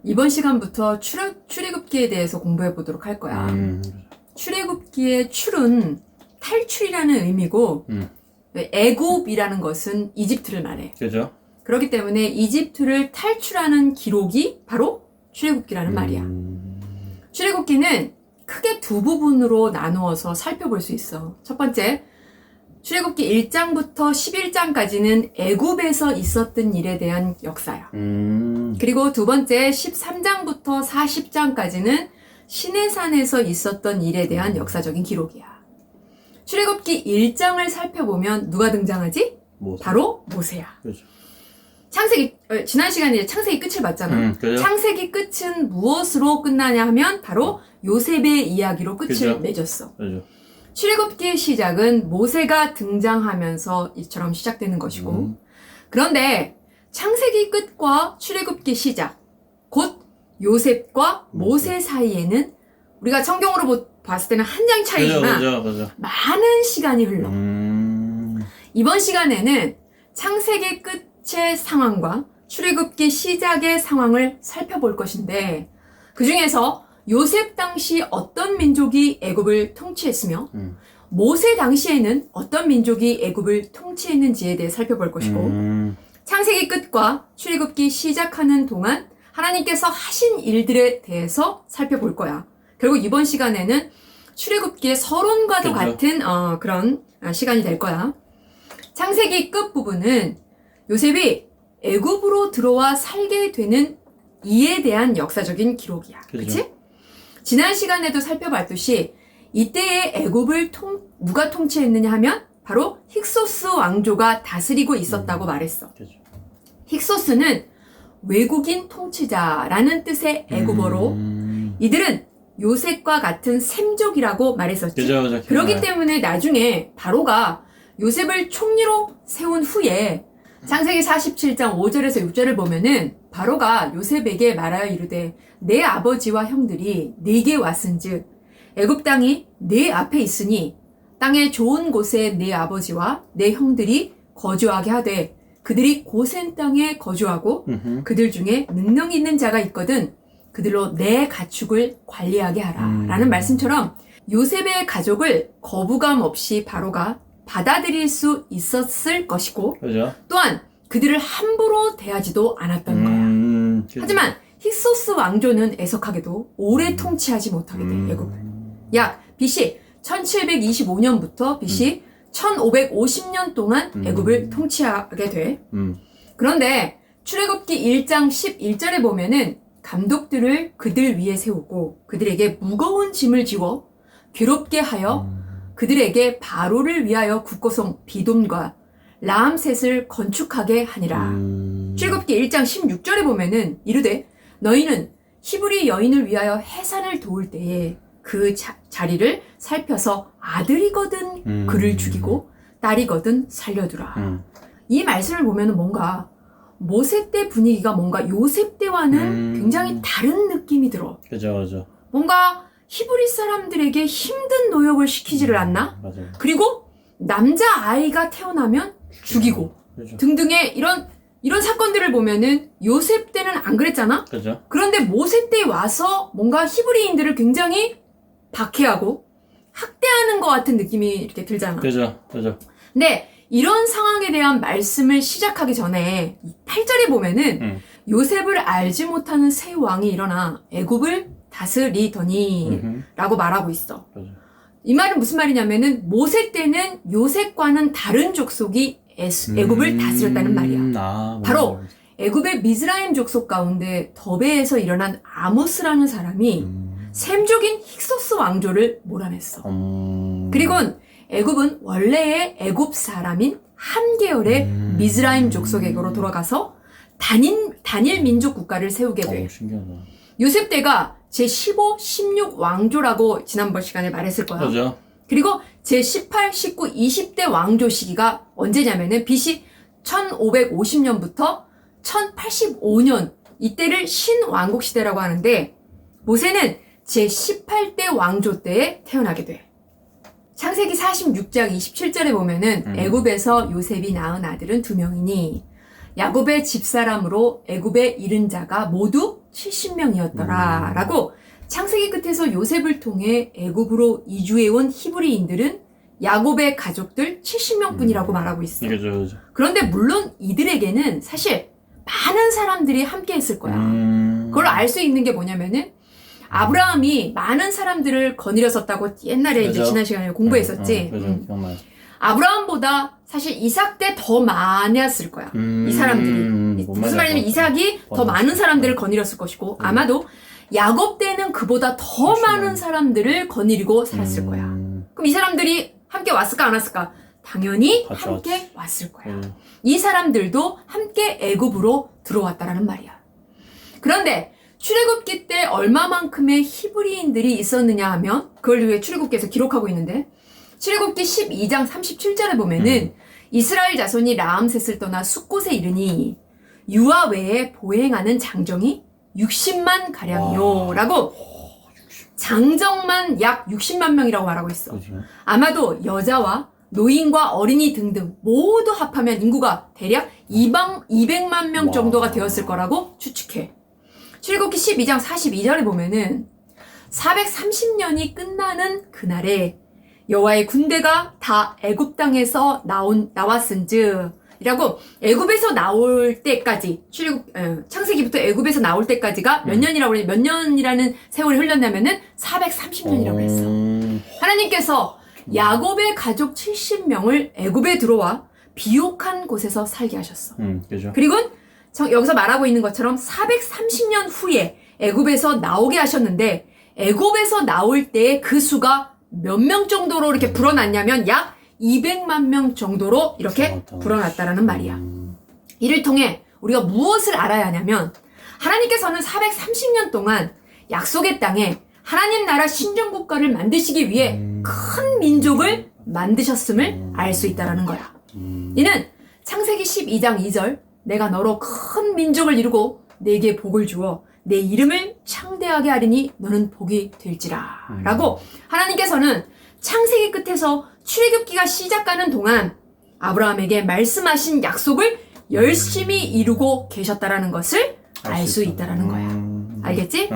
이번 시간부터 출애굽기에 대해서 공부해 보도록 할 거야. 출애굽기의 출은 탈출이라는 의미고 애굽이라는 것은 이집트를 말해. 그죠? 그렇기 때문에 이집트를 탈출하는 기록이 바로 출애굽기라는 말이야. 출애굽기는 크게 두 부분으로 나누어서 살펴볼 수 있어. 첫 번째, 출애굽기 1장부터 11장까지는 애굽에서 있었던 일에 대한 역사야. 그리고 두 번째 13장부터 40장까지는 시내산에서 있었던 일에 대한 역사적인 기록이야. 출애굽기 1장을 살펴보면 누가 등장하지? 모세. 바로 모세야. 그죠. 창세기, 지난 시간에 창세기 끝을 봤잖아. 그죠? 창세기 끝은 무엇으로 끝나냐 하면 바로 요셉의 이야기로 끝을 그죠. 맺었어. 그죠. 출애굽기의 시작은 모세가 등장하면서 이처럼 시작되는 것이고, 그런데 창세기 끝과 출애굽기 시작, 곧 요셉과 모세 사이에는 우리가 성경으로 봤을 때는 한 장 차이지만 그죠. 많은 시간이 흘러. 이번 시간에는 창세기 끝의 상황과 출애굽기 시작의 상황을 살펴볼 것인데, 그 중에서 요셉 당시 어떤 민족이 애굽을 통치했으며 모세 당시에는 어떤 민족이 애굽을 통치했는지에 대해 살펴볼 것이고, 창세기 끝과 출애굽기 시작하는 동안 하나님께서 하신 일들에 대해서 살펴볼 거야. 결국 이번 시간에는 출애굽기의 서론과도 그렇죠. 같은 그런 시간이 될 거야. 창세기 끝 부분은 요셉이 애굽으로 들어와 살게 되는 이에 대한 역사적인 기록이야. 그렇지? 지난 시간에도 살펴봤듯이 이때의 애굽을 누가 통치했느냐 하면 바로 힉소스 왕조가 다스리고 있었다고 말했어. 그죠. 힉소스는 외국인 통치자라는 뜻의 애굽어로 이들은 요셉과 같은 셈족이라고 말했었지. 그죠. 그렇기 때문에 나중에 바로가 요셉을 총리로 세운 후에 창세기 47장 5절에서 6절을 보면은 바로가 요셉에게 말하여 이르되 내 아버지와 형들이 네게 왔은즉 애굽 땅이 네 앞에 있으니 땅의 좋은 곳에 내 아버지와 내 형들이 거주하게 하되 그들이 고센 땅에 거주하고 그들 중에 능력 있는 자가 있거든 그들로 내 가축을 관리하게 하라 라는 말씀처럼 요셉의 가족을 거부감 없이 바로가 받아들일 수 있었을 것이고, 그죠. 또한 그들을 함부로 대하지도 않았던 거야. 하지만 힉소스 왕조는 애석하게도 오래 통치하지 못하게 돼, 애굽을. 약 BC 1725년부터 BC 1550년 동안 애굽을 통치하게 돼. 그런데 출애굽기 1장 11절에 보면은 감독들을 그들 위에 세우고 그들에게 무거운 짐을 지워 괴롭게 하여 그들에게 바로를 위하여 국고성 비돔과 라암셋을 건축하게 하니라. 출애굽기 1장 16절에 보면은 이르되 너희는 히브리 여인을 위하여 해산을 도울 때에 그 자리를 살펴서 아들이거든 그를 죽이고 딸이거든 살려두라. 이 말씀을 보면은 뭔가 모세 때 분위기가 뭔가 요셉 때와는 굉장히 다른 느낌이 들어. 그죠. 뭔가 히브리 사람들에게 힘든 노역을 시키지를 않나? 맞아요. 그리고 남자 아이가 태어나면 죽이고 그죠. 등등의 이런 사건들을 보면은 요셉 때는 안 그랬잖아? 그죠. 그런데 모세 때 와서 뭔가 히브리인들을 굉장히 박해하고 학대하는 것 같은 느낌이 이렇게 들잖아. 그죠. 근데 이런 상황에 대한 말씀을 시작하기 전에 8절에 보면은 요셉을 알지 못하는 새 왕이 일어나 애굽을 다스리더니 라고 말하고 있어. 그죠. 이 말은 무슨 말이냐면은 모세 때는 요셉과는 다른 족속이 애굽을 다스렸다는 말이야. 바로 애굽의 미즈라임 족속 가운데 더베에서 일어난 아모스라는 사람이 셈족인 힉소스 왕조를 몰아냈어. 그리고 애굽은 원래의 애굽 사람인 한 계열의 미즈라임 족속에게로 돌아가서 단일 민족 국가를 세우게 돼. 신기하다. 요셉 때가 제15, 16 왕조라고 지난번 시간에 말했을 거야. 그죠. 그리고 제18, 19, 20대 왕조 시기가 언제냐면은 BC 1550년부터 1085년 이때를 신왕국 시대라고 하는데 모세는 제18대 왕조 때에 태어나게 돼. 창세기 46장 27절에 보면은 애굽에서 요셉이 낳은 아들은 2명이니 야곱의 집사람으로 애굽에 이른 자가 모두 70명이었더라 라고 창세기 끝에서 요셉을 통해 애굽으로 이주해온 히브리인들은 야곱의 가족들 70명뿐이라고 말하고 있어. 그죠. 그런데 물론 이들에게는 사실 많은 사람들이 함께 했을 거야. 그걸 알 수 있는 게 뭐냐면은 아브라함이 많은 사람들을 거느렸었다고 옛날에 이제 그죠? 지난 시간에 공부했었지. 정말. 아브라함보다 사실 이삭 때 더 많았을 거야. 이 사람들이. 무슨 말이냐면 이삭이 더 많은 사람들을 거느렸을 것이고 아마도 야곱 때는 그보다 더 많은 사람들을 거느리고 살았을 거야. 그럼 이 사람들이 함께 왔을까 안 왔을까? 당연히 함께 왔을 거야. 이 사람들도 함께 애굽으로 들어왔다라는 말이야. 그런데 출애굽기 때 얼마만큼의 히브리인들이 있었느냐 하면 그걸 위해 출애굽기에서 기록하고 있는데 출애굽기 12장 37절에 보면은 이스라엘 자손이 라암셋을 떠나 숫곳에 이르니 유아 외에 보행하는 장정이 60만 가량이요 라고 장정만 약 60만 명이라고 말하고 있어. 그죠. 아마도 여자와 노인과 어린이 등등 모두 합하면 인구가 대략 200만 명 정도가 되었을 거라고 추측해. 출애굽기 12장 42절에 보면은 430년이 끝나는 그날에 여호와의 군대가 다 애굽 땅에서 나왔은즉 이라고 애굽에서 나올 때까지 창세기부터 애굽에서 나올 때까지가 몇 년이라고 그래? 몇 년이라는 세월이 흘렀냐면은 430년이라고 했어. 하나님께서 야곱의 가족 70명을 애굽에 들어와 비옥한 곳에서 살게 하셨어. 그죠. 그리고 여기서 말하고 있는 것처럼 430년 후에 애굽에서 나오게 하셨는데 애굽에서 나올 때 그 수가 몇 명 정도로 이렇게 불어났냐면 약 200만 명 정도로 이렇게 불어났다라는 말이야. 이를 통해 우리가 무엇을 알아야 하냐면 하나님께서는 430년 동안 약속의 땅에 하나님 나라 신정국가를 만드시기 위해 큰 민족을 만드셨음을 알 수 있다는 거야. 이는 창세기 12장 2절 내가 너로 큰 민족을 이루고 내게 복을 주어 내 이름을 창대하게 하리니 너는 복이 될지라 라고 하나님께서는 창세기 끝에서 출애굽기가 시작하는 동안 아브라함에게 말씀하신 약속을 열심히 이루고 계셨다라는 것을 알 수 있다라는 거야. 알겠지?